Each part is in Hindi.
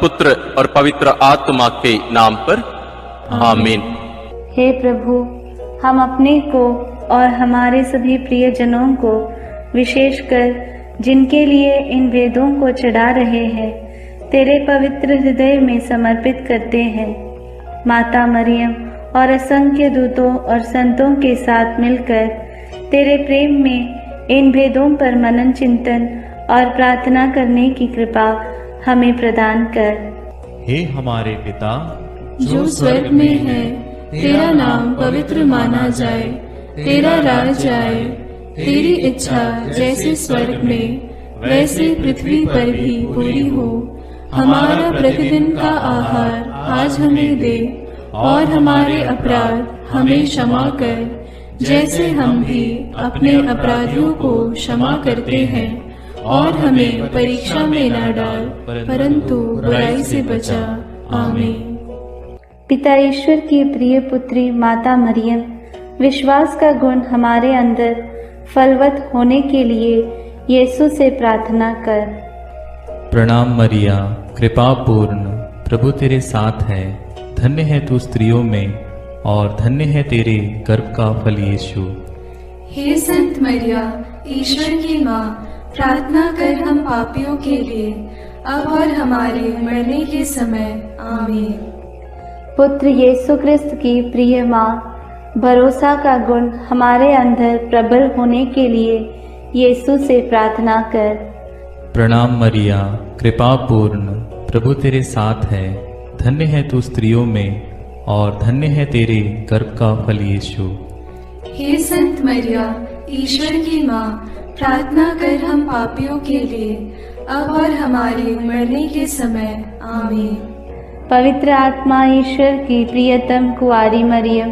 पुत्र और पवित्र आत्मा के नाम पर आमीन। हे प्रभु, हम अपने को और हमारे सभी प्रियजनों को, विशेषकर जिनके लिए इन वेदों को चढ़ा रहे हैं, तेरे पवित्र हृदय में समर्पित करते हैं। माता मरियम और असंख्य दूतों और संतों के साथ मिलकर तेरे प्रेम में इन भेदों पर मनन चिंतन और प्रार्थना करने की कृपा हमें प्रदान कर। हे हमारे पिता जो स्वर्ग में है, तेरा नाम पवित्र माना जाए, तेरा राज आए, तेरी इच्छा जैसे स्वर्ग में वैसे पृथ्वी पर भी पूरी हो। हमारा प्रतिदिन का आहार आज हमें दे, और हमारे अपराध हमें क्षमा कर, जैसे हम भी अपने अपराधियों को क्षमा करते हैं, और हमें परीक्षा में न डाल, परंतु बुराई से बचा। आमीन। पिता ईश्वर की प्रिय पुत्री माता मरियम, विश्वास का गुण हमारे अंदर फलवत होने के लिए यीशु से प्रार्थना कर। प्रणाम मरिया, कृपा पूर्ण, प्रभु तेरे साथ है। धन्य है तू स्त्रियों में, और धन्य है तेरे गर्भ का फल यीशु। हे संत मरिया, ईश्वर की माँ, प्रार्थना कर हम पापियों के लिए, अब और हमारे मरने के समय। आमीन। पुत्र यीशु क्रिस्त की प्रिय माँ, भरोसा का गुण हमारे अंदर प्रबल होने के लिए यीशु से प्रार्थना कर। प्रणाम मरिया, कृपा पूर्ण, प्रभु तेरे साथ है। धन्य है तू स्त्रियों में, और धन्य है तेरे गर्भ का फल यीशु। हे संत मरिया, ईश्वर की माँ, प्रार्थना कर हम पापियों के लिए, अब और हमारे मरने के समय। आमीन। पवित्र आत्मा ईश्वर की प्रियतम कुआरी मरियम,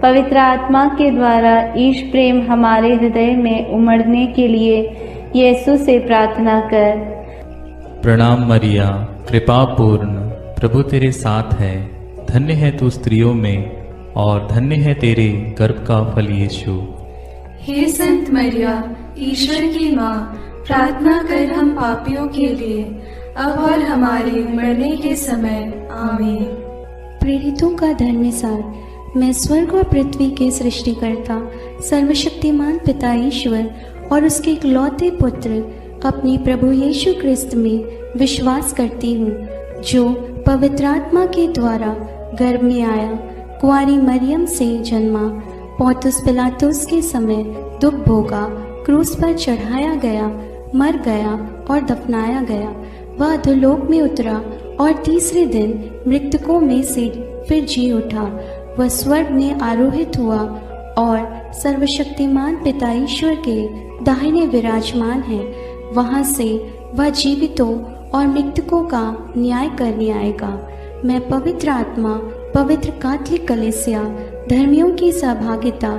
पवित्र आत्मा के द्वारा ईश प्रेम हमारे हृदय में उमड़ने के लिए यीशु से प्रार्थना कर। प्रणाम मरिया, कृपा पूर्ण, प्रभु तेरे साथ है। धन्य है तू स्त्रियों में, और धन्य है तेरे गर्भ का फल यीशु। हे संत मरिया, ईश्वर की माँ, प्रार्थना कर हम पापियों के लिए, अब और हमारे मरने के समय। आमीन। प्रेरितों का धर्मसार। मैं स्वर्ग और पृथ्वी के सृष्टिकर्ता सर्वशक्तिमान पिता ईश्वर और उसके इकलौते पुत्र अपने प्रभु यीशु क्रिस्त में विश्वास करती हूँ, जो पवित्र आत्मा के द्वारा गर्भ में आया, कुंवारी मरियम से जन्मा, पौंतुस पिलातुस के समय दुख भोगा, क्रूस पर चढ़ाया गया, मर गया और दफनाया गया। वह अधोलोक में उतरा और तीसरे दिन मृतकों में से फिर जी उठा। वह स्वर्ग में आरोहित हुआ और सर्वशक्तिमान पिता ईश्वर के दाहिने विराजमान है। वहां से वह जीवितों और मृतकों का न्याय करने आएगा। मैं पवित्र आत्मा, पवित्र कैथोलिक कलीसिया, धर्मियों की सहभागिता,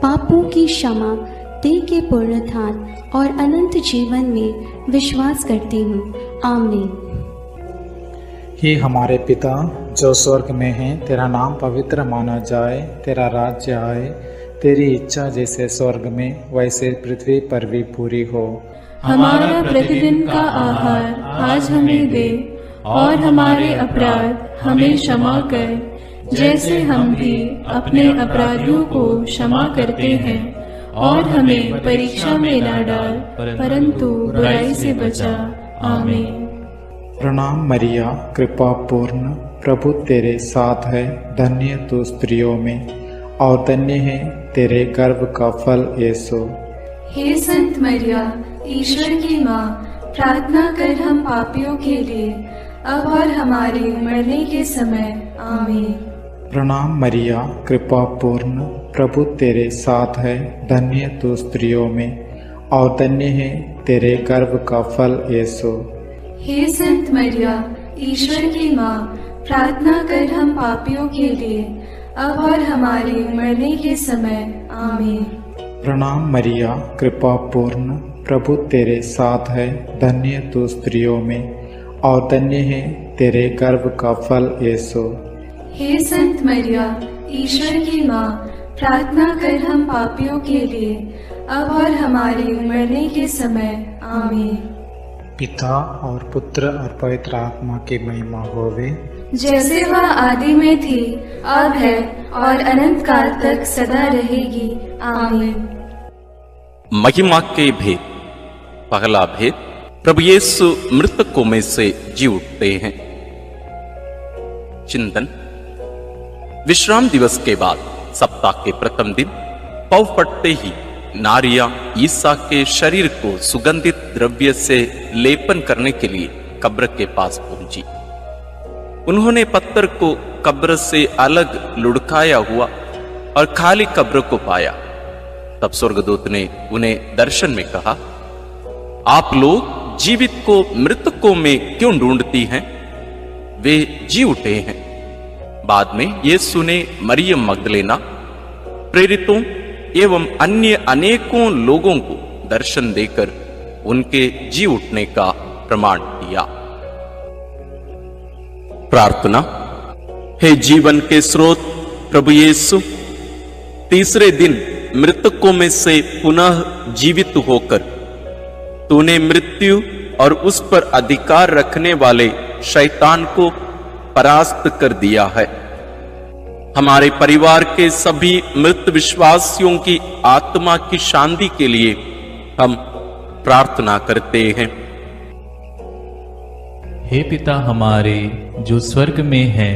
पापों की क्षमा, देह के पुनरुत्थान और अनंत जीवन में विश्वास करती हूँ। आमीन। हे हमारे पिता जो स्वर्ग में है, तेरा नाम पवित्र माना जाए, तेरा राज्य आए, तेरी इच्छा जैसे स्वर्ग में वैसे पृथ्वी पर भी पूरी हो। हमारा प्रतिदिन का आहार आज हमें दे, और हमारे अपराध हमें क्षमा कर, जैसे हम भी अपने अपराधियों को क्षमा करते हैं, और हमें परीक्षा में न डाल, परंतु बुराई से बचा। आमीन। प्रणाम मरिया, कृपा पूर्ण, प्रभु तेरे साथ है। धन्य तू स्त्रियों में, और धन्य है तेरे गर्भ का फल यीशु। हे संत मरिया, ईश्वर की माँ, प्रार्थना कर हम पापियों के लिए, अब और हमारे मरने के समय। आमीन। प्रणाम मरिया, कृपा पूर्ण, प्रभु तेरे साथ है। धन्य तू स्त्रियों में, और धन्य है तेरे गर्भ का फल यीशु। हे संत मरिया, ईश्वर की माँ, प्रार्थना कर हम पापियों के लिए, अब और हमारे मरने के समय। आमीन। प्रणाम मरिया, कृपा पूर्ण, प्रभु तेरे साथ है। धन्य तू स्त्रियों में, और धन्य है तेरे गर्भ का फल यीशु। हे संत मरिया, ईश्वर की माँ, प्रार्थना कर हम पापियों के लिए, अब और हमारे मरने के समय। आमीन। पिता और पुत्र और पवित्र आत्मा की महिमा होवे, जैसे वह आदि में थी, अब है और अनंत काल तक सदा रहेगी। आमीन। महिमा के भेद। पहला भेद, प्रभु यीशु मृतकों में से जी उठते हैं। चिंतन। विश्राम दिवस के बाद सप्ताह के प्रथम दिन पौ फटते ही नारियां ईसा के शरीर को सुगंधित द्रव्य से लेपन करने के लिए कब्र के पास पहुंची। उन्होंने पत्थर को कब्र से अलग लुढ़काया हुआ और खाली कब्र को पाया। तब स्वर्गदूत ने उन्हें दर्शन में कहा, आप लोग जीवित को मृतकों में क्यों ढूंढती हैं? वे जी उठे हैं। बाद में यीशु ने मरियम मगदलेना, प्रेरितों एवं अन्य अनेकों लोगों को दर्शन देकर उनके जी उठने का प्रमाण दिया। प्रार्थना। हे जीवन के स्रोत प्रभु यीशु, तीसरे दिन मृतकों में से पुनः जीवित होकर तूने मृत्यु और उस पर अधिकार रखने वाले शैतान को परास्त कर दिया है। हमारे परिवार के सभी मृत विश्वासियों की आत्मा की शांति के लिए हम प्रार्थना करते हैं। हे पिता हमारे जो स्वर्ग में है,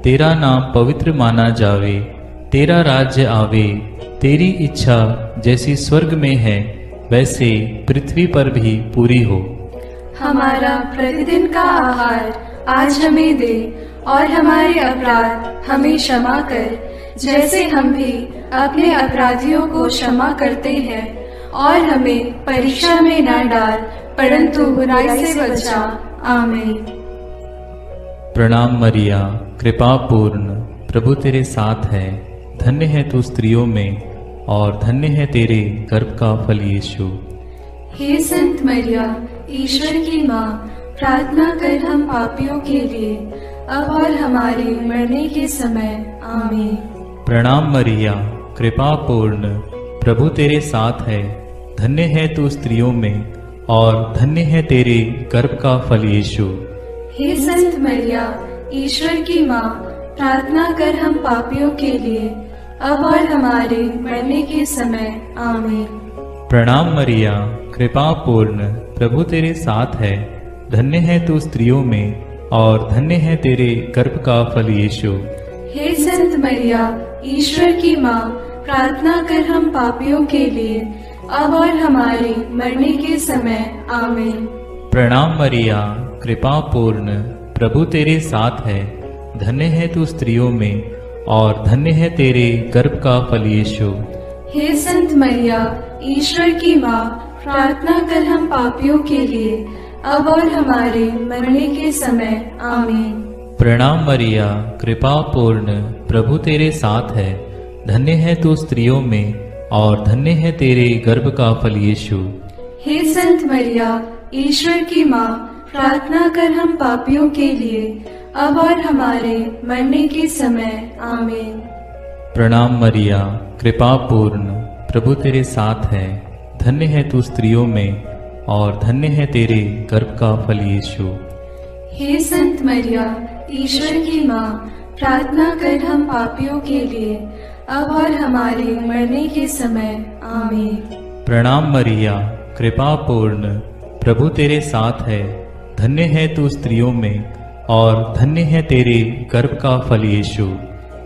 तेरा नाम पवित्र माना जावे, तेरा राज्य आवे, तेरी इच्छा जैसी स्वर्ग में है वैसे पृथ्वी पर भी पूरी हो। हमारा प्रतिदिन का आहार आज हमें दे और हमारे अपराध हमें क्षमा कर, जैसे हम भी अपने अपराधियों को क्षमा करते हैं, और हमें परीक्षा में न डाल परंतु बुराई से बचा। आमीन। प्रणाम मरिया, कृपा पूर्ण, प्रभु तेरे साथ है। धन्य है तू स्त्रियों में और धन्य है तेरे गर्भ का फल यीशु। हे संत मरिया, ईश्वर की माँ, प्रार्थना कर हम पापियों के लिए, अब और हमारे मरने के समय। आमीन। प्रणाम मरिया, कृपा पूर्ण, प्रभु तेरे साथ है। धन्य है तू स्त्रियों में और धन्य है तेरे गर्भ का फल यीशु। हे संत मरिया, ईश्वर की माँ, प्रार्थना कर हम पापियों के लिए, अब और हमारे मरने के समय। आमीन। प्रणाम मरिया, कृपा पूर्ण, प्रभु तेरे साथ है। धन्य है तू स्त्रियों में और धन्य है तेरे गर्भ का फल यीशु। हे संत मरिया, ईश्वर की माँ, प्रार्थना कर हम पापियों के लिए, अब और हमारे मरने के समय। आमीन। प्रणाम मरिया, कृपा पूर्ण, प्रभु तेरे साथ है। धन्य है तू स्त्रियों में और धन्य है तेरे गर्भ का फल यीशु। हे संत मरिया, ईश्वर की माँ, प्रार्थना कर हम पापियों के लिए, अब और हमारे मरने के समय। आमीन। प्रणाम मरिया, कृपा पूर्ण, प्रभु तेरे साथ है। धन्य है तू स्त्रियों में और धन्य है तेरे गर्भ का फल यीशु। हे संत मरिया, ईश्वर की माँ, प्रार्थना कर हम पापियों के लिए, अब और हमारे मरने के समय। आमीन। प्रणाम मरिया, कृपा पूर्ण, प्रभु तेरे साथ है। धन्य है तू स्त्रियों में और धन्य है तेरे गर्भ का फल यीशु। हे संत मरिया, ईश्वर की माँ, प्रार्थना कर हम पापियों के लिए, अब और हमारे मरने के समय। आमीन। प्रणाम मरिया, कृपा पूर्ण, प्रभु तेरे साथ है। धन्य है तू स्त्रियों में और धन्य है तेरे गर्भ का फल यीशु।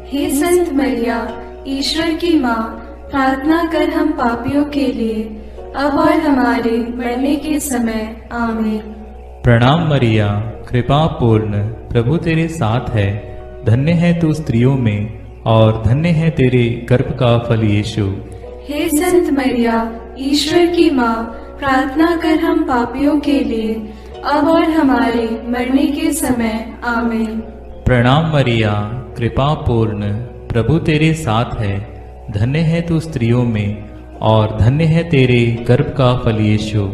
हे संत मरिया, ईश्वर की माँ, प्रार्थना कर हम पापियों के लिए, अब और हमारे मरने के समय। आमीन। प्रणाम मरिया, कृपा पूर्ण, प्रभु तेरे साथ है। धन्य है तू स्त्रियों में और धन्य है तेरे गर्भ का फल यीशु। हे संत मरिया, ईश्वर की माँ, प्रार्थना कर हम पापियों के लिए, अब और हमारे मरने के समय। आमीन। प्रणाम मरिया, कृपा पूर्ण, प्रभु तेरे साथ है। धन्य है तू स्त्रियों में और धन्य है तेरे गर्भ का फल यीशु।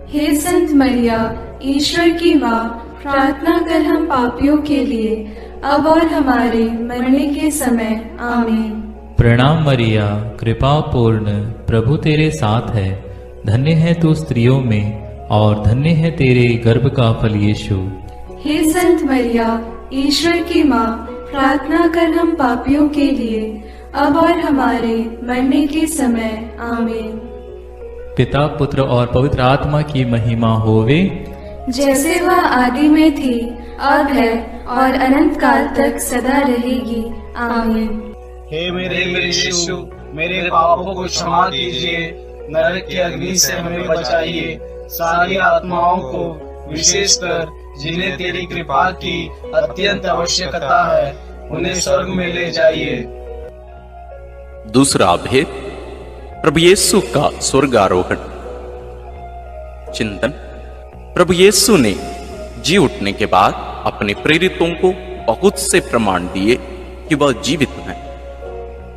हे संत मरिया, ईश्वर की माँ, प्रार्थना कर हम पापियों के लिए, अब और हमारे मरने के समय। आमीन। प्रणाम मरिया, कृपा पूर्ण, प्रभु तेरे साथ है। धन्य है तू स्त्रियों में और धन्य है तेरे गर्भ का फल यीशु। हे संत मरिया, ईश्वर की माँ, प्रार्थना कर हम पापियों के लिए, अब और हमारे मरने के समय। आमीन। पिता, पुत्र और पवित्र आत्मा की महिमा होवे, जैसे वह आदि में थी, अब है और अनंत काल तक सदा रहेगी। आमीन। हे मेरे यीशु, मेरे पापों को क्षमा कीजिए, नरक की अग्नि से हमें बचाइए, सारी आत्माओं को, विशेषकर जिन्हें तेरी कृपा की अत्यंत आवश्यकता है, उन्हें स्वर्ग में ले जाइए। दूसरा भेद, प्रभु यीशु का स्वर्गारोहण। चिंतन। प्रभु यीशु ने जी उठने के बाद अपने प्रेरितों को बहुत से प्रमाण दिए कि वह जीवित हैं।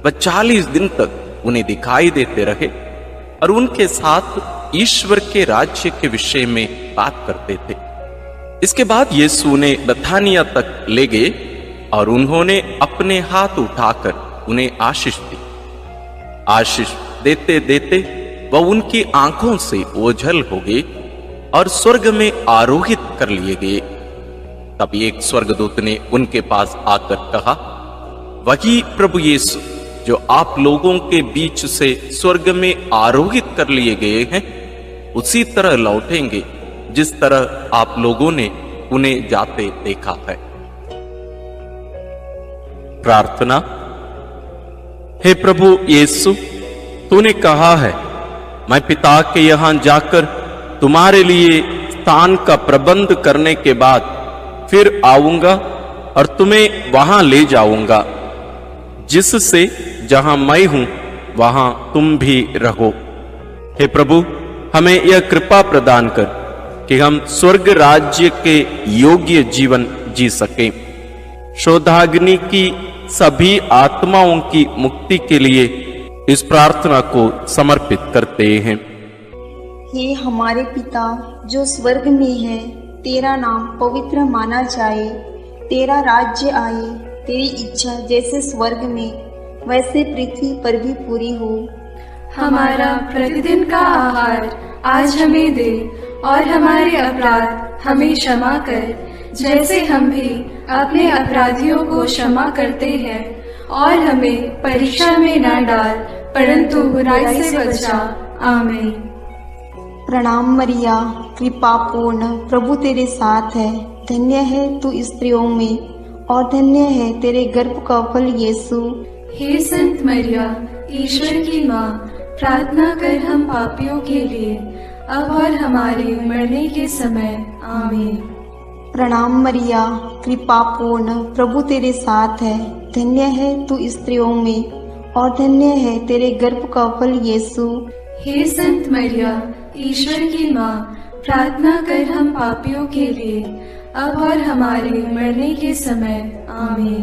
वह 40 दिन तक उन्हें दिखाई देते रहे और उनके साथ ईश्वर के राज्य के विषय में बात करते थे। इसके बाद यीशु उन्हें बथानिया तक ले गए और उन्होंने अपने हाथ उठाकर उन्हें आशीष दी। आशीष देते देते वह उनकी आंखों से ओझल हो गए और स्वर्ग में आरोहित कर लिए गए। तब एक स्वर्गदूत ने उनके पास आकर कहा, वही प्रभु यीशु जो आप लोगों के बीच से स्वर्ग में आरोहित कर लिए गए हैं, उसी तरह लौटेंगे जिस तरह आप लोगों ने उन्हें जाते देखा है। प्रार्थना। हे प्रभु यीशु, तूने कहा है, मैं पिता के यहां जाकर तुम्हारे लिए स्थान का प्रबंध करने के बाद फिर आऊंगा और तुम्हें वहां ले जाऊंगा, जिससे जहां मैं हूं वहां तुम भी रहो। हे प्रभु, हमें यह कृपा प्रदान कर कि हम स्वर्ग राज्य के योग्य जीवन जी सकें। शोधाग्नि की सभी आत्माओं की मुक्ति के लिए इस प्रार्थना को समर्पित करते हैं। हे हमारे पिता जो स्वर्ग में है, तेरा नाम पवित्र माना जाए, तेरा राज्य आए, तेरी इच्छा जैसे स्वर्ग में वैसे पृथ्वी पर भी पूरी हो। हमारा प्रतिदिन का आहार आज हमें दे और हमारे अपराध हमें क्षमा कर, जैसे हम भी अपने अपराधियों को क्षमा करते हैं, और हमें परीक्षा में न डाल, परंतु बुराई से बचा। आमीन। प्रणाम मरिया, कृपा पूर्ण, प्रभु तेरे साथ है, धन्य है तू स्त्रियों में और धन्य है तेरे गर्भ का फल यीशु। हे संत मरिया, ईश्वर की माँ, प्रार्थना कर हम पापियों के लिए, अब और हमारे मरने के समय। आमीन। प्रणाम मरिया, कृपा पूर्ण, प्रभु तेरे साथ है, धन्य है तू स्त्रियों में और धन्य है तेरे गर्भ का फल यीशु। हे संत मरिया, ईश्वर की माँ, प्रार्थना कर हम पापियों के लिए, अब और हमारे मरने के समय। आमीन।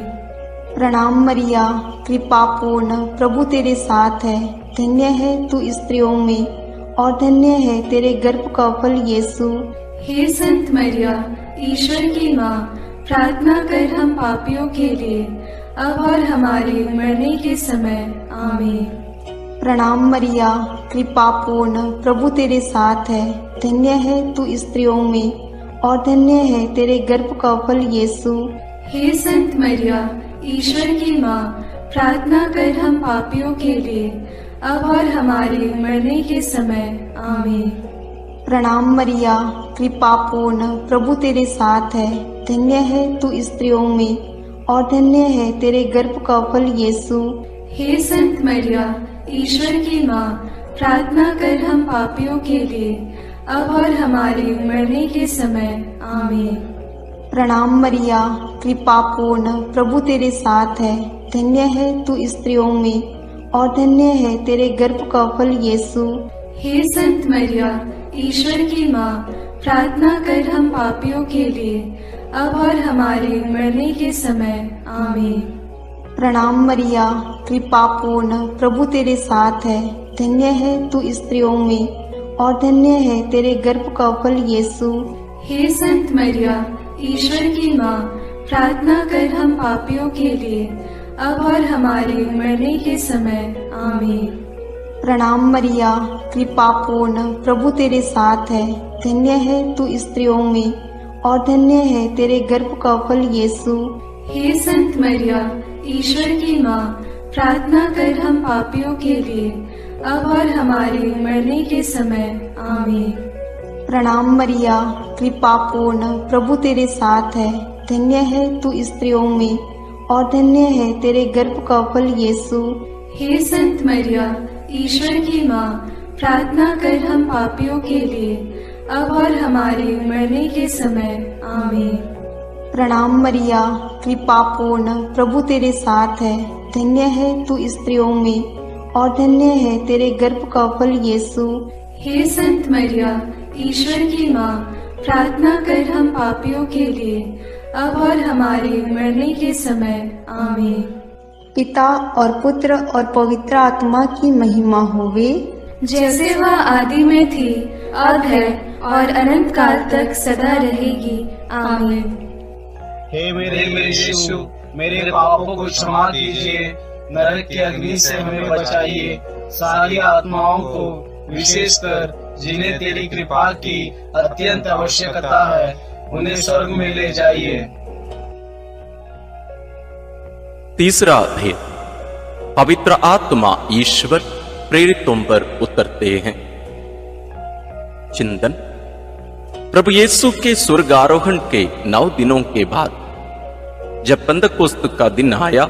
प्रणाम मरिया, कृपा पूर्ण, प्रभु तेरे साथ है, धन्य है तू स्त्रियों में और धन्य है तेरे गर्भ का फल यीशु। हे संत मरिया, ईश्वर की माँ, प्रार्थना कर हम पापियों के लिए, अब और हमारे मरने के समय। आमीन। प्रणाम मरिया, कृपा पूर्ण, प्रभु तेरे साथ है, धन्य है तू स्त्रियों में और धन्य है तेरे गर्भ का फल यीशु। हे संत मरिया, ईश्वर की माँ, प्रार्थना कर हम पापियों के लिए, अब और हमारे मरने के समय। आमीन। प्रणाम मरिया, कृपा पूर्ण, प्रभु तेरे साथ है, धन्य है तू स्त्रियों में और धन्य है तेरे गर्भ का फल यीशु। हे संत मरिया, ईश्वर की माँ, प्रार्थना कर हम पापियों के लिए, अब और हमारे मरने के समय। आमीन। प्रणाम मरिया, कृपा पूर्ण, प्रभु तेरे साथ है, धन्य है तू स्त्रियों में और धन्य है तेरे गर्भ का फल यीशु। हे संत मरिया, ईश्वर की माँ, प्रार्थना कर हम पापियों के लिए, अब और हमारे मरने के समय। आमीन। प्रणाम मरिया, कृपा पूर्ण, प्रभु तेरे साथ है, धन्य है तू स्त्रियों में और धन्य है तेरे गर्भ का फल यीशु। हे संत मरिया, ईश्वर की माँ, प्रार्थना कर हम पापियों के लिए, अब और हमारे मरने के समय। आमीन। प्रणाम मरिया, कृपा पूर्ण, प्रभु तेरे साथ है, धन्य है तू स्त्रियों में और धन्य है तेरे गर्भ का फल यीशु। हे संत मरिया, ईश्वर की माँ, प्रार्थना कर हम पापियों के लिए, अब और हमारे मरने के समय। आमीन। प्रणाम मरिया, कृपा पूर्ण, प्रभु तेरे साथ है, धन्य है तू स्त्रियों में और धन्य है तेरे गर्भ का फल यीशु। हे संत मरिया, ईश्वर की माँ, प्रार्थना कर हम पापियों के लिए, अब और हमारे मरने के समय। आमीन। प्रणाम मरिया, कृपा पूर्ण, प्रभु तेरे साथ है, धन्य है तू स्त्रियों में और धन्य है तेरे गर्भ का फल यीशु। हे संत मरिया, ईश्वर की माँ, प्रार्थना कर हम पापियों के लिए, अब और हमारे मरने के समय। आमीन। पिता और पुत्र और पवित्र आत्मा की महिमा होवे, जैसे वह आदि में थी, अब है और अनंत काल तक सदा रहेगी। आमीन। हे मेरे यीशु, मेरे पापों को क्षमा कीजिए, नरक की अग्नि से हमें बचाइए, सारी आत्माओं को, विशेषकर जिन्हें तेरी कृपा की अत्यंत आवश्यकता है, उन्हें स्वर्ग में ले जाइए। तीसरा भेद, पवित्र आत्मा ईश्वर प्रेरितों पर उतरते हैं। चिंतन। प्रभु यीशु के स्वर्गारोहण के 9 दिनों के बाद जब पेंतकोस्त का दिन आया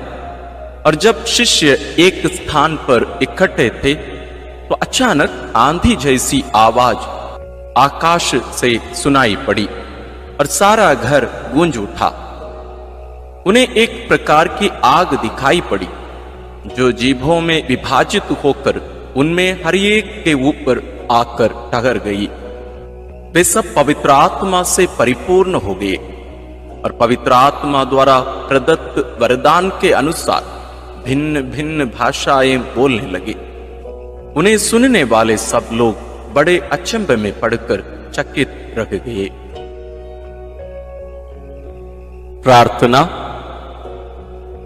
और जब शिष्य एक स्थान पर इकट्ठे थे, तो अचानक आंधी जैसी आवाज आकाश से सुनाई पड़ी और सारा घर गूंज उठा। उन्हें एक प्रकार की आग दिखाई पड़ी जो जीभों में विभाजित होकर उनमें हर एक के ऊपर आकर ठहर गई। वे सब पवित्र आत्मा से परिपूर्ण हो गए और पवित्र आत्मा द्वारा प्रदत्त वरदान के अनुसार भिन्न भिन्न भाषाएं बोलने लगे। उन्हें सुनने वाले सब लोग बड़े अचंभे में पड़कर चकित रह गए। प्रार्थना।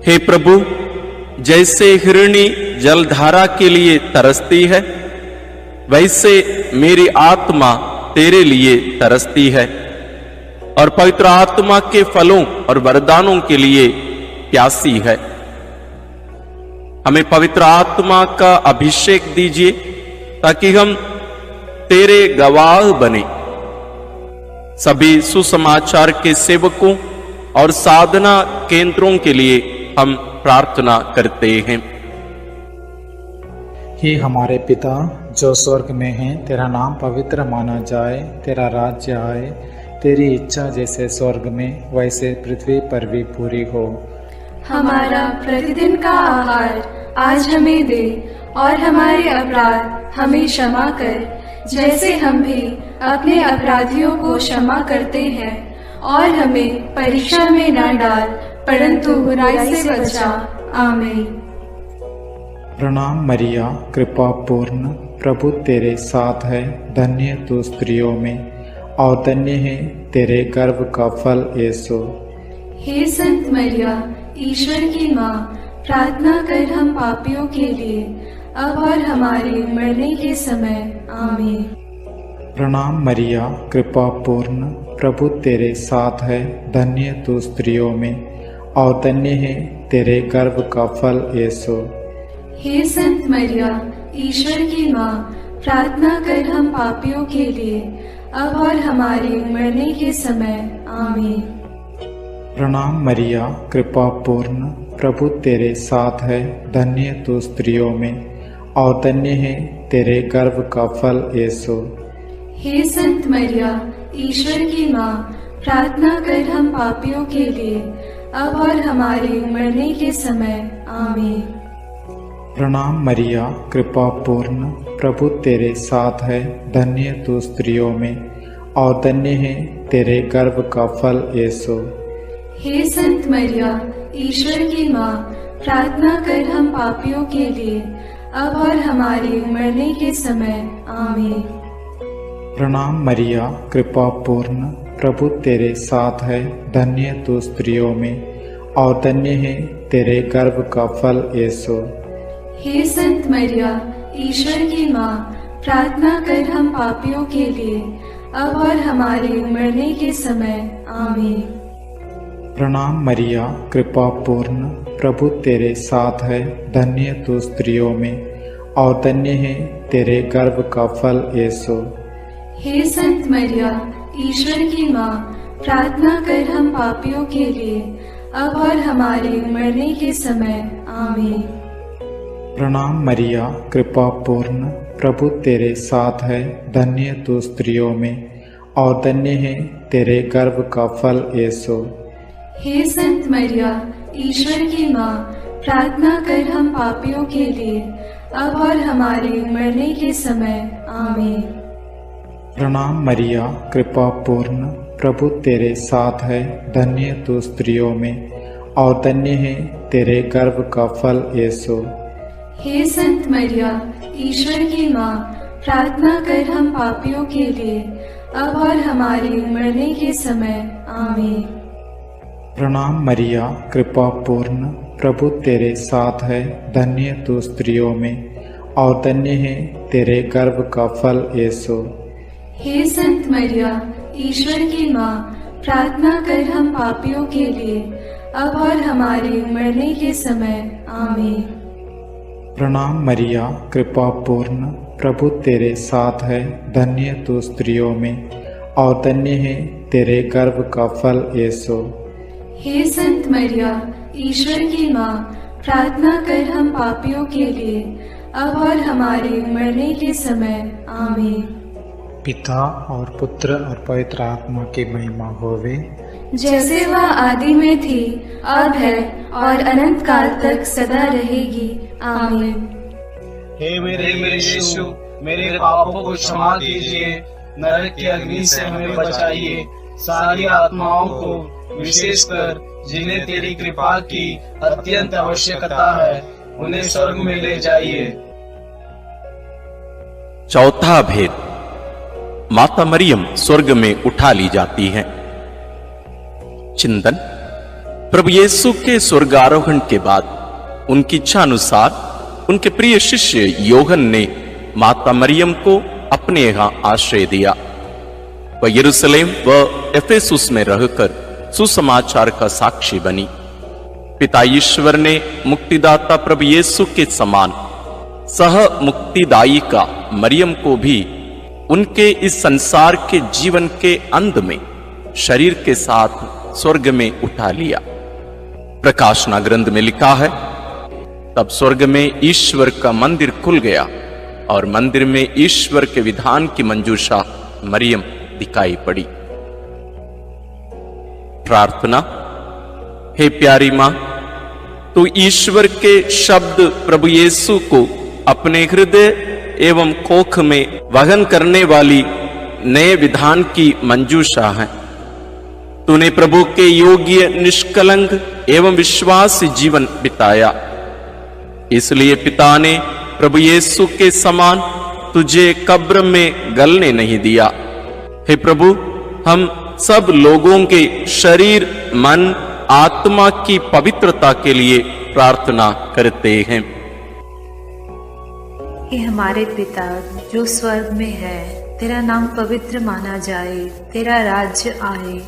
हे प्रभु, जैसे हिरणी जलधारा के लिए तरसती है, वैसे मेरी आत्मा तेरे लिए तरसती है और पवित्र आत्मा के फलों और वरदानों के लिए प्यासी है। हमें पवित्र आत्मा का अभिषेक दीजिए ताकि हम तेरे गवाह बने। सभी सुसमाचार के सेवकों और साधना केंद्रों के लिए हम प्रार्थना करते हैं। हे हमारे पिता जो स्वर्ग में है, तेरा नाम पवित्र माना जाए, तेरा राज्य आए, तेरी इच्छा जैसे स्वर्ग में वैसे पृथ्वी पर भी पूरी हो। हमारा प्रतिदिन का आहार आज हमें दे और हमारे अपराध हमें क्षमा कर, जैसे हम भी अपने अपराधियों को क्षमा करते हैं, और हमें परीक्षा में न डाल, परंतु बुराई से बचा। आमीन। प्रणाम मरिया, कृपा पूर्ण, प्रभु तेरे साथ है, धन्य तू स्त्रियों में और धन्य है तेरे गर्भ का फल यीशु। हे संत मरिया, ईश्वर की माँ, प्रार्थना कर हम पापियों के लिए, अब और हमारे मरने के समय। आमीन। प्रणाम मरिया, कृपा पूर्ण, प्रभु तेरे साथ है, धन्य तू स्त्रियों में और धन्य है तेरे गर्भ का फल यीशु। हे संत मरिया, ईश्वर की माँ, प्रार्थना कर हम पापियों के लिए, अब और हमारे मरने के समय। आमीन। प्रणाम मरिया, कृपा पूर्ण, प्रभु तेरे साथ है, धन्य तू स्त्रियों में और धन्य है तेरे गर्भ का फल यीशु। हे संत मरिया, ईश्वर की माँ, प्रार्थना कर हम पापियों के लिए, अब और हमारे मरने के समय। आमीन। प्रणाम मरिया, कृपा पूर्ण, प्रभु तेरे साथ है, धन्य तू स्त्रियों में और धन्य है तेरे गर्भ का फल यीशु। हे संत मरिया, ईश्वर की माँ, प्रार्थना कर हम पापियों के लिए, अब और हमारे मरने के समय। आमीन। प्रणाम मरिया, कृपा पूर्ण, प्रभु तेरे साथ है, धन्य तू स्त्रियों में और धन्य है तेरे गर्भ का फल यीशु। हे संत मरिया, ईश्वर की माँ, प्रार्थना कर हम पापियों के लिए, अब और हमारे मरने के समय आमीन। प्रणाम मरिया, कृपा पूर्ण, प्रभु तेरे साथ है। धन्य तू स्त्रियों में और धन्य है तेरे गर्भ का फल यीशु। हे संत मरिया, ईश्वर की माँ, प्रार्थना कर हम पापियों के लिए, अब और हमारे मरने के समय आमीन। प्रणाम मरिया, कृपा पूर्ण, प्रभु तेरे साथ है। धन्य तू स्त्रियों में और धन्य है तेरे गर्भ का फल यीशु। हे संत मरिया, ईश्वर की माँ, प्रार्थना कर हम पापियों के लिए, अब और हमारे मरने के समय आमीन। प्रणाम मरिया, कृपा पूर्ण, प्रभु तेरे साथ है। धन्य तू स्त्रियों में और धन्य है तेरे गर्भ का फल यीशु। हे संत मरिया, ईश्वर की माँ, प्रार्थना कर हम पापियों के लिए, अब और हमारे मरने के समय आमीन। प्रणाम मरिया, कृपा पूर्ण, प्रभु तेरे साथ है। धन्य तू स्त्रियों में और धन्य है तेरे गर्भ का फल यीशु। हे संत मरिया, ईश्वर की माँ, प्रार्थना कर हम पापियों के लिए, अब और हमारे मरने के समय आमीन। प्रणाम मरिया, कृपा पूर्ण, प्रभु तेरे साथ है। धन्य तू स्त्रियों में और धन्य है तेरे गर्भ का फल यीशु। हे संत मरिया, ईश्वर की माँ, प्रार्थना कर हम पापियों के लिए, अब और हमारे मरने के समय आमीन। पिता और पुत्र और पवित्र आत्मा की महिमा होवे, जैसे वह आदि में थी, अब है और अनंत काल तक सदा रहेगी आमीन। हे मेरे यीशु, मेरे पापों को क्षमा कीजिए, नरक की अग्नि से हमें बचाइए, सारी आत्माओं को, विशेषकर जिन्हें तेरी कृपा की अत्यंत आवश्यकता है, उन्हें स्वर्ग में ले जाइए। चौथा भेद, माता मरियम स्वर्ग में उठा ली जाती है। चिंतन, प्रभु यीशु के स्वर्गारोहण के बाद उनकी इच्छा अनुसार उनके प्रिय शिष्य योहन ने माता मरियम को अपने यहाँ आश्रय दिया। वह यरूशलेम व एफेसुस में रहकर सुसमाचार का साक्षी बनी। पिता ईश्वर ने मुक्तिदाता प्रभु यीशु के समान सह मुक्तिदायिका मरियम को भी उनके इस संसार के जीवन के अंत में शरीर के साथ स्वर्ग में उठा लिया। प्रकाशना ग्रंथ में लिखा है, तब स्वर्ग में ईश्वर का मंदिर खुल गया और मंदिर में ईश्वर के विधान की मंजूषा मरियम दिखाई पड़ी। प्रार्थना। हे प्यारी मां, तू ईश्वर के शब्द प्रभु यीशु को अपने हृदय एवं कोख में वहन करने वाली नए विधान की मंजूषा है। तूने प्रभु के योग्य, निष्कलंक एवं विश्वास जीवन बिताया, इसलिए पिता ने प्रभु यीशु के समान तुझे कब्र में गलने नहीं दिया। हे प्रभु, हम सब लोगों के शरीर, मन, आत्मा की पवित्रता के लिए प्रार्थना करते हैं। हे हमारे पिता जो स्वर्ग में है, तेरा नाम पवित्र माना जाए, तेरा राज्य आए,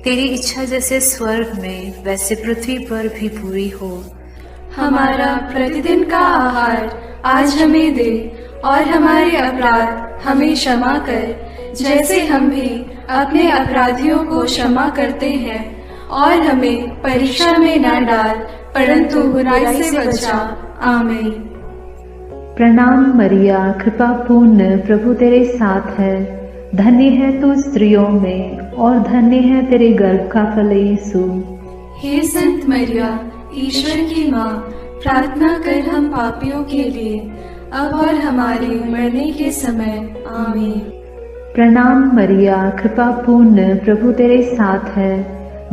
तेरी इच्छा जैसे स्वर्ग में वैसे पृथ्वी पर भी पूरी हो। हमारा प्रतिदिन का आहार आज हमें दे, और हमारे अपराध हमें क्षमा कर, जैसे हम भी अपने अपराधियों को क्षमा करते हैं, और हमें परीक्षा में न डाल, परंतु बुराई से बचा। आमीन। प्रणाम मरिया, कृपा पूर्ण, प्रभु तेरे साथ है। धन्य है तू स्त्रियों में और धन्य है तेरे गर्भ का फल यीशु। हे संत मरिया, ईश्वर की माँ, प्रार्थना कर हम पापियों के लिए, अब और हमारे मरने के समय। आमीन। प्रणाम मरिया, कृपा पूर्ण, प्रभु तेरे साथ है।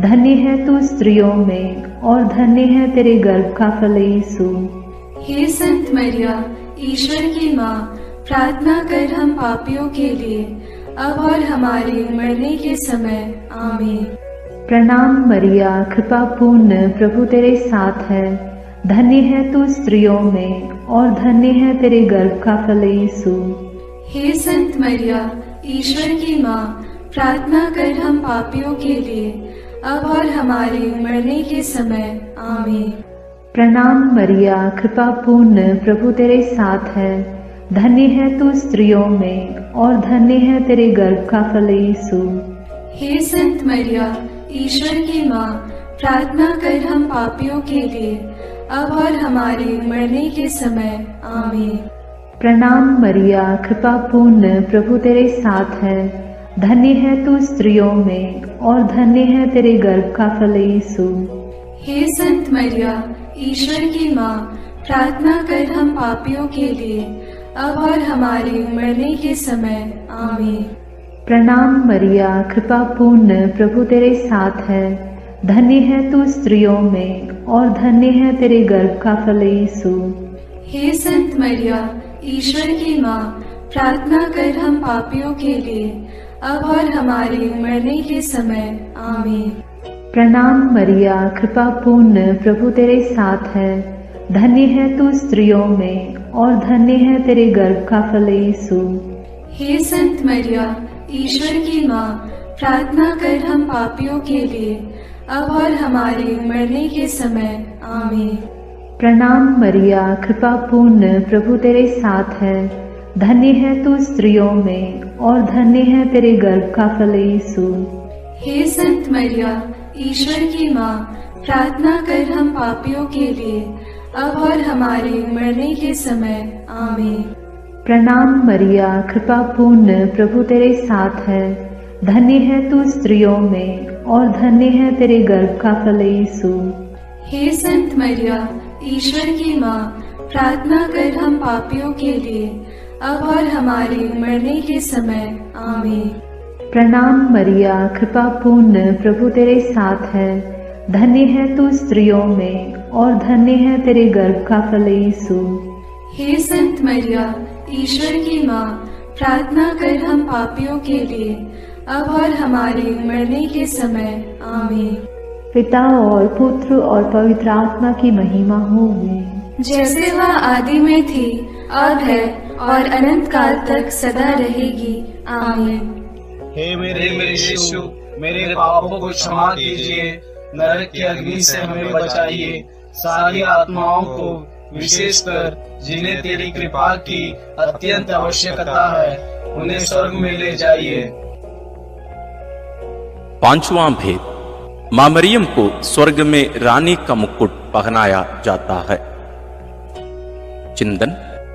धन्य है तू स्त्रियों में और धन्य है तेरे गर्भ का फल यीशु। हे संत मरिया, ईश्वर की माँ, प्रार्थना कर हम पापियों के लिए, अब और हमारे मरने के समय। आमीन। प्रणाम मरिया, कृपा पूर्ण, प्रभु तेरे साथ है। धन्य है तू स्त्रियों में और धन्य है तेरे गर्भ का फल यीशु। हे संत मरिया, ईश्वर की माँ, प्रार्थना कर हम पापियों के लिए, अब और हमारे मरने के समय। आमीन। प्रणाम मरिया, कृपा पूर्ण, प्रभु तेरे साथ है। धन्य है तू स्त्रियों में और धन्य है तेरे गर्भ का फल यीशु। हे संत मरिया, ईश्वर की माँ, प्रार्थना कर हम पापियों के लिए, अब और हमारे मरने के समय। आमीन। प्रणाम मरिया, कृपा पूर्ण, प्रभु तेरे साथ है। धन्य है तू स्त्रियों में और धन्य है तेरे गर्भ का फल यीशु। हे संत मरिया, ईश्वर की माँ, प्रार्थना कर हम पापियों के लिए, अब और हमारे मरने के समय। आमीन। प्रणाम मरिया, कृपा पूर्ण, प्रभु तेरे साथ है। धन्य है तू स्त्रियों में और धन्य है तेरे गर्भ का फल यीशु। हे संत मरिया, ईश्वर की माँ, प्रार्थना कर हम पापियों के लिए, अब और हमारे मरने के समय। आमीन। प्रणाम मरिया, कृपा पूर्ण, प्रभु तेरे साथ है। धन्य है तू स्त्रियों में और धन्य है तेरे गर्भ का फल यीशु। हे संत मरिया, ईश्वर की माँ, प्रार्थना कर हम पापियों के लिए, अब और हमारे मरने के समय। आमीन। प्रणाम मरिया, कृपा पूर्ण, प्रभु तेरे साथ है। धन्य है तू स्त्रियों में और धन्य है तेरे गर्भ का फल यीशु। हे संत मरिया, ईश्वर की माँ, प्रार्थना कर हम पापियों के लिए, अब और हमारे मरने के समय। आमीन। प्रणाम मरिया, कृपा पूर्ण, प्रभु तेरे साथ है। धन्य है तू स्त्रियों में और धन्य है तेरे गर्भ का फल यीशु। हे संत मरिया, ईश्वर की माँ, प्रार्थना कर हम पापियों के लिए, अब और हमारे मरने के समय। आमीन। प्रणाम मरिया, कृपा पूर्ण, प्रभु तेरे साथ है। धन्य है तू स्त्रियों में और धन्य है तेरे गर्भ का फल यीशु। हे संत मरिया, ईश्वर की माँ, प्रार्थना कर हम पापियों के लिए, अब और हमारे मरने के समय। आमीन। पिता और पुत्र और पवित्र आत्मा की महिमा होगी, जैसे वह आदि में थी, अब है और अनंत काल तक सदा रहेगी। आमीन। हे मेरे यीशु, मेरे पापों को क्षमा कीजिए, नरक की अग्नि से हमें बचाइए, सारी आत्माओं को, विशेषकर जिन्हें तेरी कृपा की अत्यंत आवश्यकता है, उन्हें स्वर्ग में ले जाइए। पांचवां भेद, मां मरियम को स्वर्ग में रानी का मुकुट पहनाया जाता है। चिंतन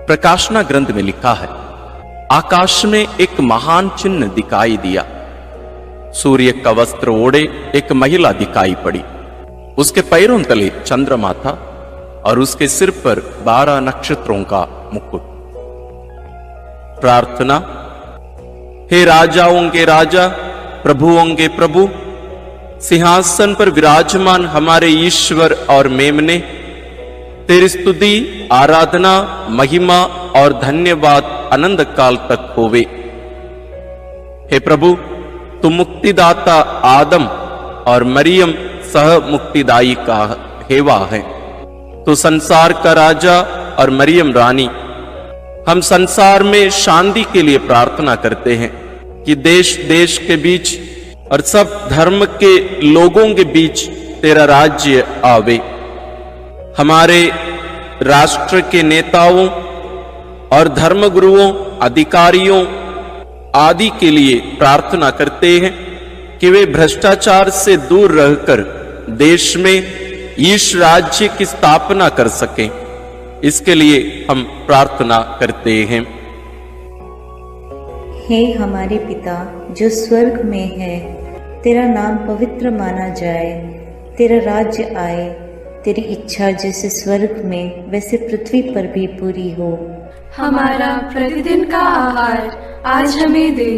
प्रकाशना ग्रंथ में लिखा है, आकाश में एक महान चिन्ह दिखाई दिया। सूर्य का वस्त्र ओढ़े एक महिला दिखाई पड़ी। उसके पैरों तले चंद्रमा था और उसके सिर पर 12 नक्षत्रों का मुकुट। प्रार्थना। हे राजाओं के राजा, प्रभुओं के प्रभु, सिंहासन पर विराजमान हमारे ईश्वर और मेमने, तेरी स्तुति, आराधना, महिमा और धन्यवाद अनंत काल तक होवे। हे प्रभु, तुम मुक्तिदाता आदम और मरियम सह मुक्तिदायी का हेवा है। तो संसार का राजा और मरियम रानी, हम संसार में शांति के लिए प्रार्थना करते हैं कि देश देश के बीच और सब धर्म के लोगों के बीच तेरा राज्य आवे। हमारे राष्ट्र के नेताओं और धर्मगुरुओं, अधिकारियों आदि के लिए प्रार्थना करते हैं कि वे भ्रष्टाचार से दूर रहकर देश में ईश राज्य की स्थापना कर सकें। इसके लिए हम प्रार्थना करते हैं। हे हमारे पिता जो स्वर्ग में है, तेरा नाम पवित्र माना जाए, तेरा राज्य आए, तेरी इच्छा जैसे स्वर्ग में वैसे पृथ्वी पर भी पूरी हो। हमारा प्रतिदिन का आहार आज हमें दे,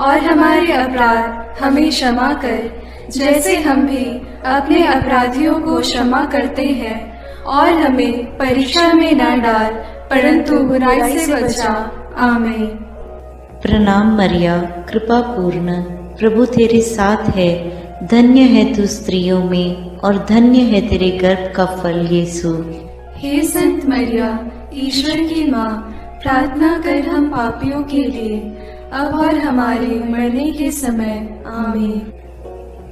और हमारे अपराध हमें क्षमा कर, जैसे हम भी अपने अपराधियों को क्षमा करते हैं, और हमें परीक्षा में न डाल, परंतु बुराई से बचा। आमीन। प्रणाम मरिया, कृपा पूर्ण, प्रभु तेरे साथ है। धन्य है तू स्त्रियों में और धन्य है तेरे गर्भ का फल यीशु। हे संत मरिया, ईश्वर की माँ, प्रार्थना कर हम पापियों के लिए, अब और हमारे मरने के समय आमीन।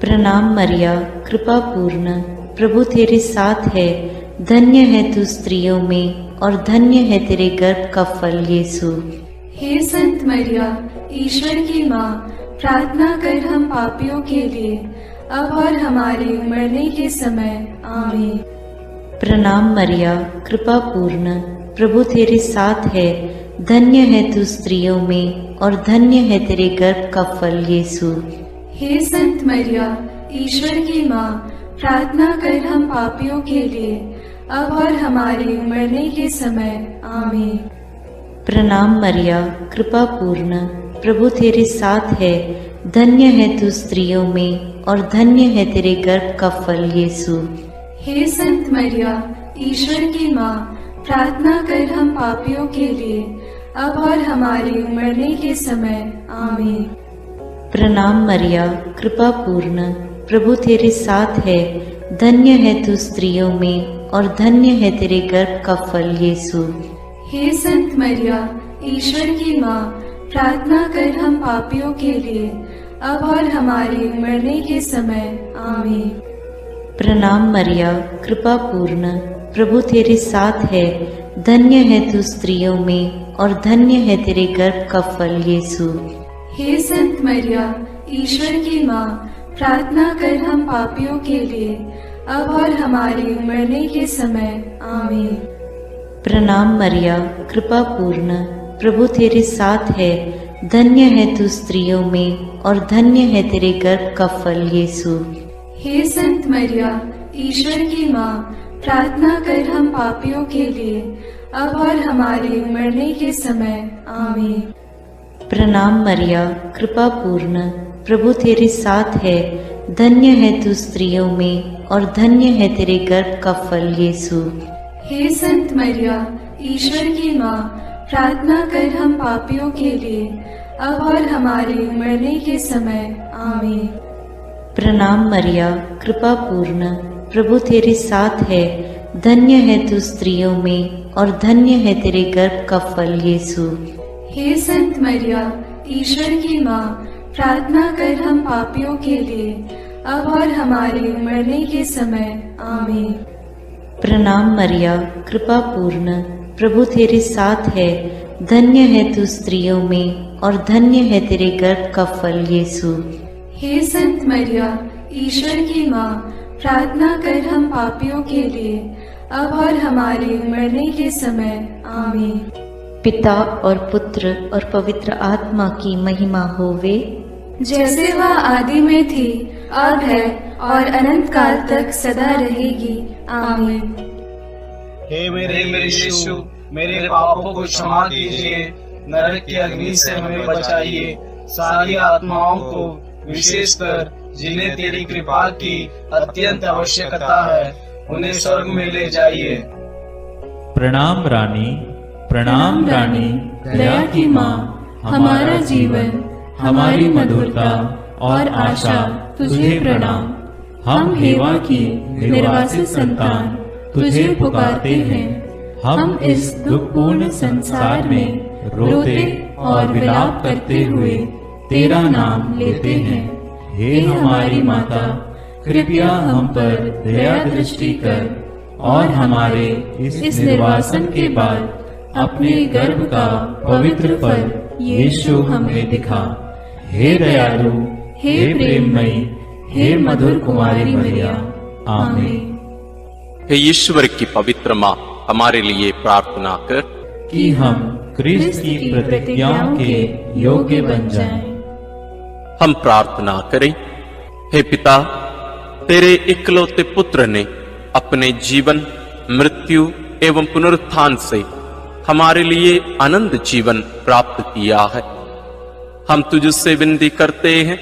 प्रणाम मरिया, कृपा पूर्ण, प्रभु तेरे साथ है, धन्य है तू स्त्रियों में और धन्य है तेरे गर्भ का फल यीशु। हे संत मरिया, ईश्वर की माँ, प्रार्थना कर हम पापियों के लिए, अब और हमारे मरने के समय आमीन। प्रणाम मरिया, कृपा पूर्ण, प्रभु तेरे साथ है, धन्य है तू स्त्रियों में और धन्य है तेरे गर्भ का फल यीशु। हे संत मरिया, ईश्वर की माँ, प्रार्थना कर हम पापियों के लिए, अब और हमारे मरने के समय आमीन। प्रणाम मरिया, कृपा पूर्ण, प्रभु तेरे साथ है, धन्य है तू स्त्रियों में और धन्य है तेरे गर्भ का फल यीशु। हे संत मरिया, ईश्वर की माँ, प्रार्थना कर हम पापियों के लिए, अब और हमारे मरने के समय आमीन। प्रणाम मरिया, कृपा पूर्ण, प्रभु तेरे साथ है, धन्य है तू स्त्रियों में और धन्य है तेरे गर्भ का फल यीशु। हे संत मरिया, ईश्वर की माँ, प्रार्थना कर हम पापियों के लिए, अब और हमारे मरने के समय आमीन। प्रणाम मरिया, कृपा पूर्ण, प्रभु तेरे साथ है, धन्य है तू स्त्रियों में और धन्य है तेरे गर्भ का फल यीशु। हे संत मरिया, ईश्वर की माँ, प्रार्थना कर हम पापियों के लिए, अब और हमारे मरने के समय आमीन। प्रणाम मरिया, कृपा पूर्ण, प्रभु तेरे साथ है, धन्य है तू स्त्रियों में और धन्य है तेरे गर्भ का फल यीशु। हे संत मरिया, ईश्वर की माँ, प्रार्थना कर हम पापियों के लिए, अब और हमारे मरने के समय आमीन। प्रणाम मरिया, कृपा पूर्ण, प्रभु तेरे साथ है, धन्य है तू स्त्रियों में और धन्य है तेरे गर्भ का फल यीशु। हे संत मरिया, ईश्वर की माँ, प्रार्थना कर हम पापियों के लिए, अब और हमारे मरने के समय आमीन। प्रणाम मरिया, कृपा पूर्ण, प्रभु तेरे साथ है, धन्य है तू स्त्रियों में और धन्य है तेरे गर्भ का फल यीशु। हे संत मरिया, ईश्वर की माँ, प्रार्थना कर हम पापियों के लिए, अब और हमारे मरने के समय आमीन। प्रणाम मरिया, कृपा पूर्ण, प्रभु तेरे साथ है, धन्य है तू स्त्रियों में और धन्य है तेरे गर्भ का फल यीशु। हे संत मरिया, ईश्वर की माँ, प्रार्थना कर हम पापियों के लिए, अब और हमारे मरने के समय आमीन। पिता और पुत्र और पवित्र आत्मा की महिमा होवे, जैसे वह आदि में थी, अब है और अनंत काल तक सदा रहेगी आमीन। हे मेरे यीशु, मेरे पापों को क्षमा कीजिए, नरक की अग्नि से हमें बचाइए, सारी आत्माओं को विशेषकर जिन्हें तेरी कृपा की अत्यंत आवश्यकता है, उन्हें स्वर्ग में ले जाइए। प्रणाम रानी, प्रणाम रानी, दया की माँ, हमारा जीवन, हमारी मधुरता और आशा तुझे प्रणाम। हम हेवा की निर्वासित संतान तुझे पुकारते हैं। हम इस दुखपूर्ण संसार में रोते और विलाप करते हुए तेरा नाम लेते हैं। हे हमारी माता, कृपया हम पर दया दृष्टि कर और हमारे इस निर्वासन के बाद अपने गर्भ का पवित्र फल यीशु हमें दिखा। हे दयालु, हे प्रेममयी, हे मधुर कुमारी मरिया, आमीन। हे ईश्वर की पवित्र माँ, हमारे लिए प्रार्थना कर कि हम क्रिस्त की प्रतिज्ञाओं के योग्य बन जाएं। हम प्रार्थना करें। हे पिता, तेरे इकलौते पुत्र ने अपने जीवन, मृत्यु एवं पुनरुत्थान से हमारे लिए अनंत जीवन प्राप्त किया है। हम तुझसे विनती करते हैं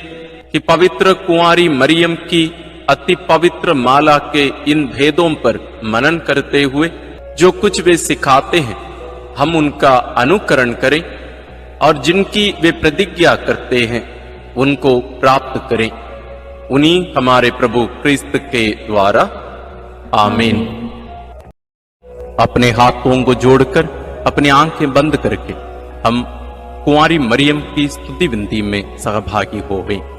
कि पवित्र कुंवारी मरियम की अति पवित्र माला के इन भेदों पर मनन करते हुए जो कुछ वे सिखाते हैं, हम उनका अनुकरण करें और जिनकी वे प्रतिज्ञा करते हैं उनको प्राप्त करें। उन्हीं हमारे प्रभु क्रिस्त के द्वारा, आमीन। अपने हाथों को जोड़कर अपनी आंखें बंद करके हम कुंवारी मरियम की स्तुति विनती में सहभागी होवें।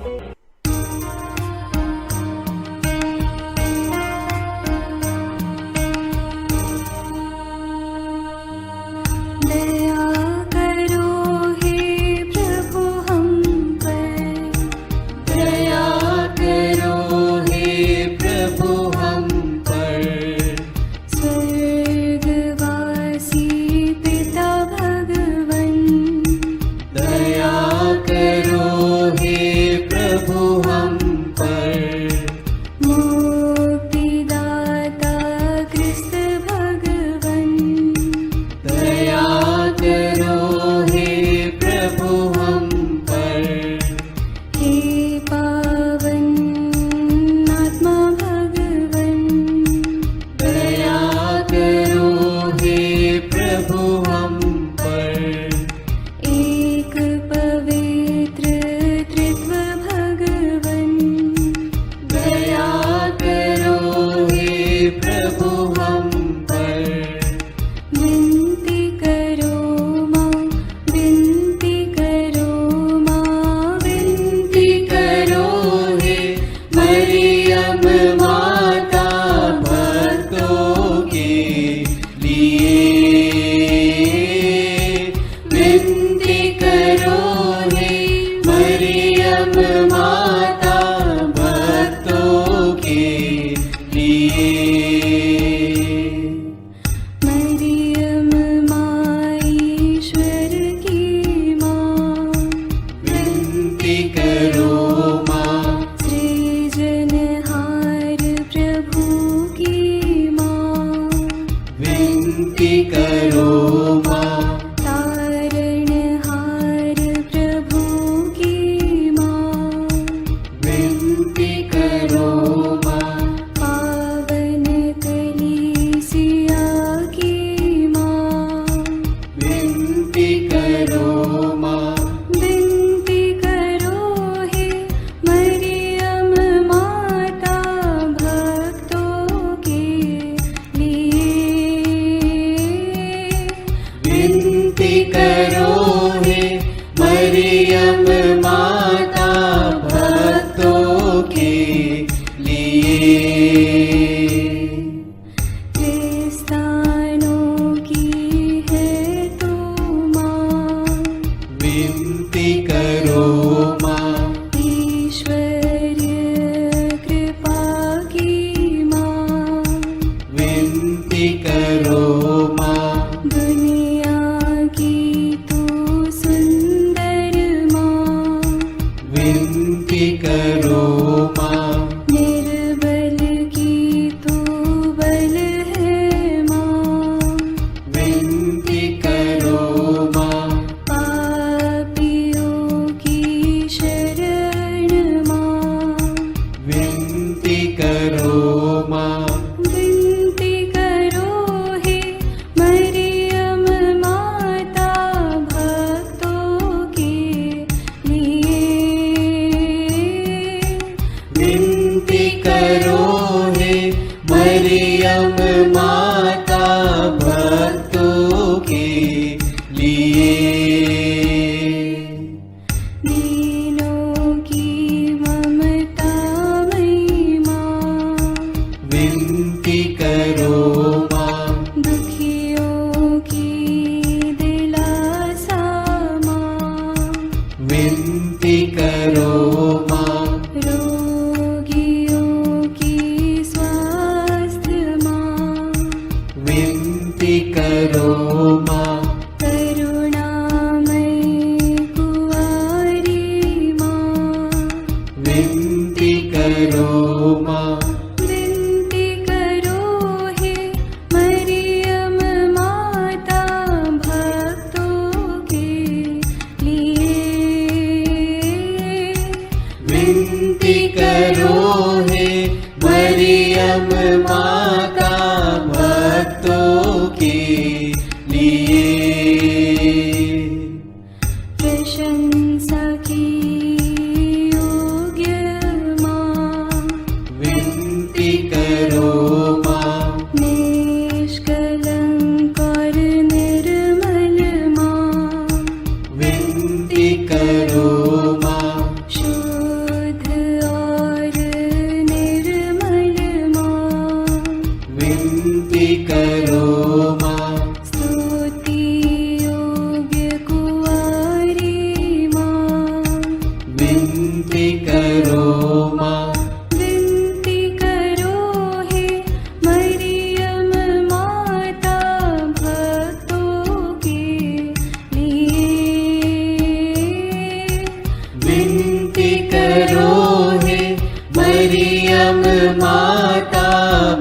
माता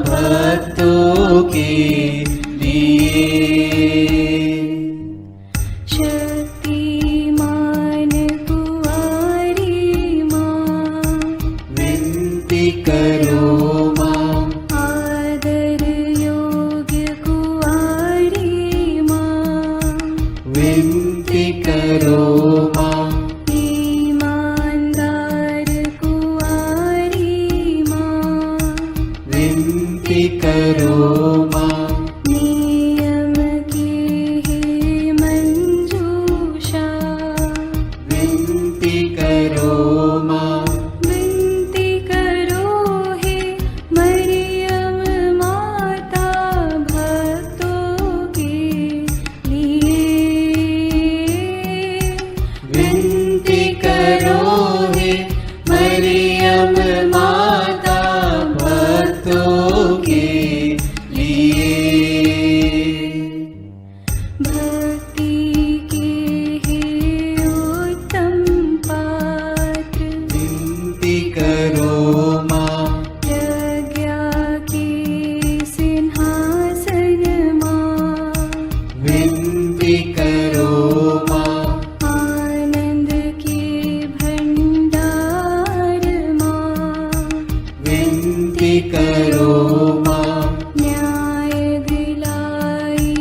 भक्तों के लिए। शक्तिमान कुंवारी माँ, विनती करो माँ। आदर योग्य कुंवारी माँ, विनती करो माँ। ईमानदार कुंवारी माँ, विनती करो माँ। नियम की है मंजूषा, विनती करो माँ। विनती करो हे मरियम माता भक्तों के लिए। विनती करो हे मरियम माता भक्तों के लिए। भक्ति के हे उत्तम पात्र, विनती करो माँ। प्रज्ञा के सिंहासन माँ, विनती करो माँ। आनंद के भंडार माँ, विनती करो माँ। न्याय दिलाई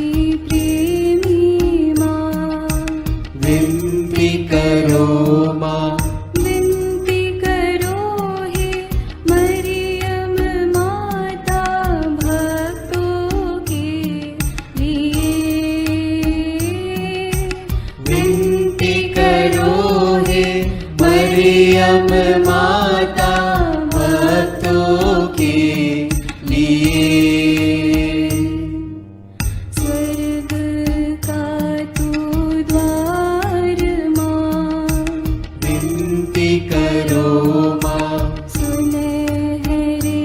प्रेमी माँ, विनती करो माँ। विनती करो हे मरियम माता भक्तों के लिए। विनती करो हे मरियम माता भक्तों के लिए। स्वर्ग का तू द्वार माँ, विनती करो माँ। सुनहरे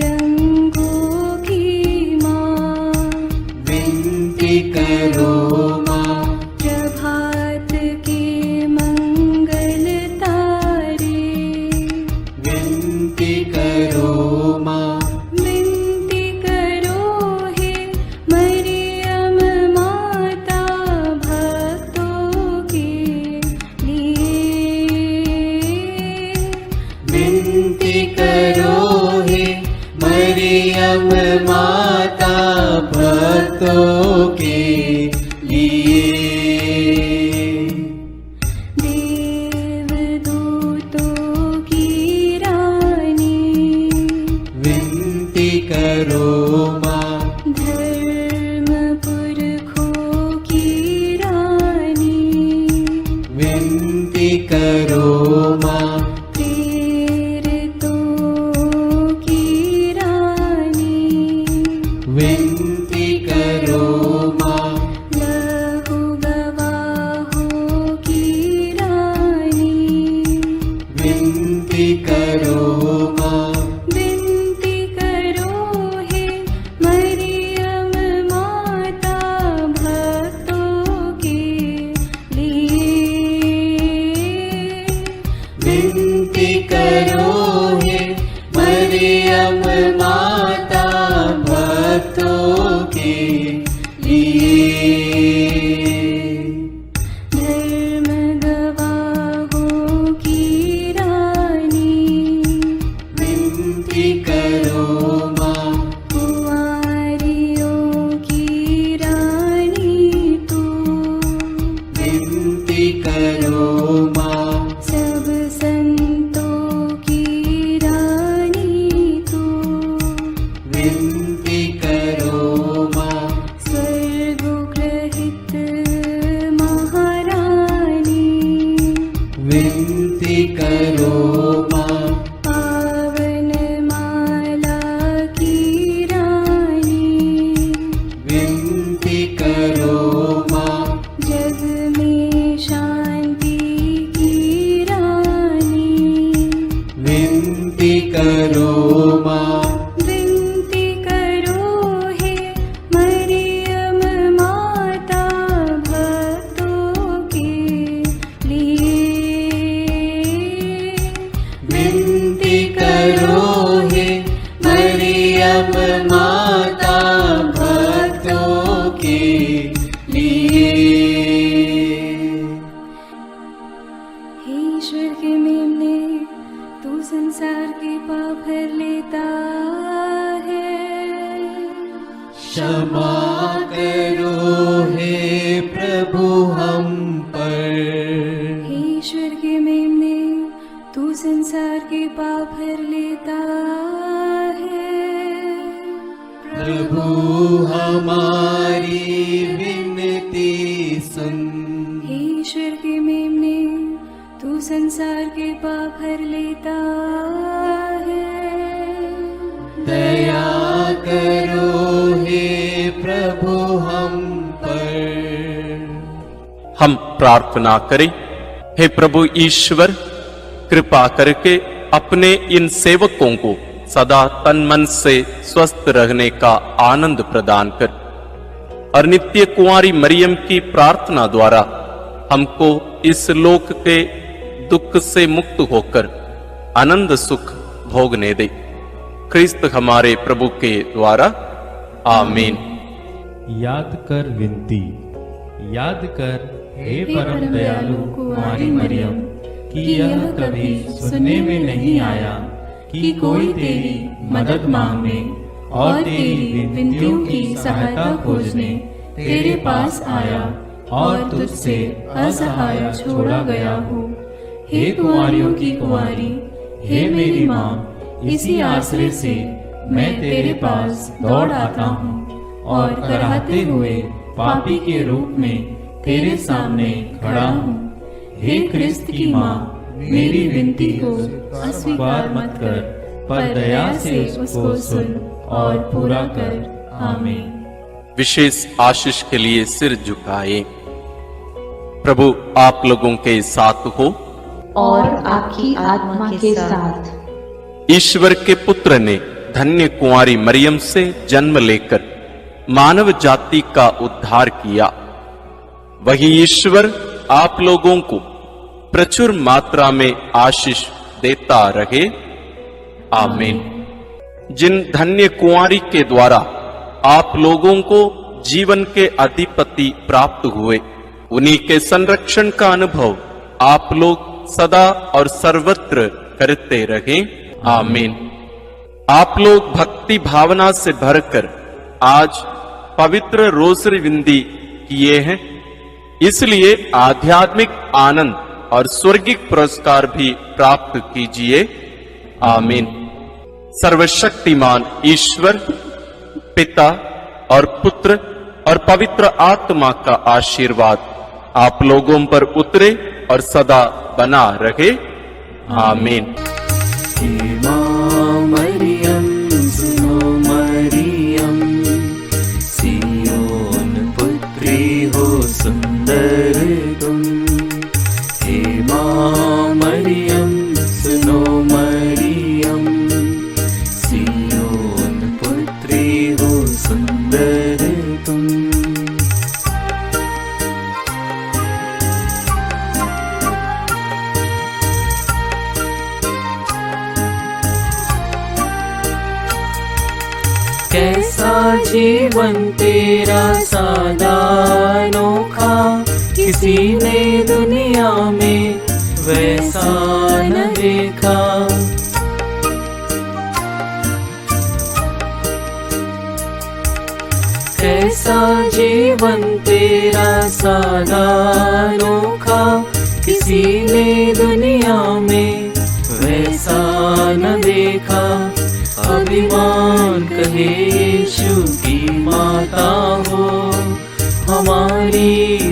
रंगों की माँ, विनती करो माँ। प्रभात के मंगल तारे, विनती करो माँ। विनती करो हे मरियम माता भक्तों के लिए। विनती करो हे मरियम माता भक्तों के लिए। देवदूतों की रानी, विनती करो माँ। धर्म पुरखों की रानी, विनती करो माँ। प्रेरितों की रानी, विनती करो माँ। लहू गवाहों की रानी, विनती करो माँ। विनती करो हे मरियम माता भक्तों के लिए। विनती करो हे मरियम माता भक्तों के लिए। धर्म गवाहों की रानी, विनती करो माँ। कुंवारियों की रानी तू, विनती करो माँ। सब संतों की रानी तू, विनती करो माँ। स्वर्गोग्रहित महारानी, विनती करो माँ। पावन माला की रानी, विनती करो माँ। जग में शांति की रानी, विनती करो माँ। विनती करो हे मरियम माता भक्तों के लिए। परम माता भक्तों के लिए। हे ईश्वर के मेमने, तू संसार के पाप हर लेता है। क्षमा करो हे प्रभु हम पर। हे ईश्वर के मेमने, तू संसार के पाप हर लेता है। प्रभु हमारी विनती सुन। हे ईश्वर के मेमने, तू संसार के पाप हर लेता है। दया करो हे प्रभु हम पर। हम प्रार्थना करें। हे प्रभु ईश्वर, कृपा करके अपने इन सेवकों को सदा तन मन से स्वस्थ रहने का आनंद प्रदान कर और नित्य कुंवारी मरियम की प्रार्थना द्वारा हमको इस लोक के दुख से मुक्त होकर आनंद सुख भोगने दे। क्रिस्त हमारे प्रभु के द्वारा आमीन। याद कर विनती। याद कर हे परम दयालु कुंवारी मरियम कि यह कभी सुनने में नहीं आया कि कोई तेरी मदद मांगने और तेरी विनतियों की सहायता खोजने तेरे पास आया और तुझसे असहाय छोड़ा गया हो। हे कुंवारियों की कुंवारी, हे मेरी माँ, इसी आश्रय से मैं तेरे पास दौड़ आता हूँ और कराहते हुए पापी के रूप में तेरे सामने खड़ा हूँ। हे क्रिस्त की माँ, मेरी विनती को अस्वीकार मत कर, पर दया से उसको सुन और पूरा कर। आमीन। विशेष आशीष के लिए सिर झुकाए। प्रभु आप लोगों के साथ हो और आपकी आत्मा के साथ। ईश्वर के पुत्र ने धन्य कुंवारी मरियम से जन्म लेकर मानव जाति का उद्धार किया। वही ईश्वर आप लोगों को प्रचुर मात्रा में आशीष देता रहे। आमीन। जिन धन्य कुंवारी के द्वारा आप लोगों को जीवन के अधिपति प्राप्त हुए, उन्हीं के संरक्षण का अनुभव आप लोग सदा और सर्वत्र करते रहें। आमीन। आप लोग भक्ति भावना से भरकर आज पवित्र रोसरी विंदी किए हैं, इसलिए आध्यात्मिक आनंद और स्वर्गिक पुरस्कार भी प्राप्त कीजिए। आमीन। सर्वशक्तिमान ईश्वर पिता और पुत्र और पवित्र आत्मा का आशीर्वाद आप लोगों पर उतरे और सदा बना रहे। आमीन। मरियम सुनो मरियम, सियोन पुत्री हो सुंदर तुम। हे माँ मरियम सुनो मरियम, सियोन पुत्री हो सुंदर तुम। कैसा जीवन तेरा सादा अनोखा, किसी ने दुनिया में वैसा न देखा। कैसा जीवन तेरा सादा अनोखा, किसी ने दुनिया में वैसा न देखा। अभिमान कहे यीशु की माता हो, हमारी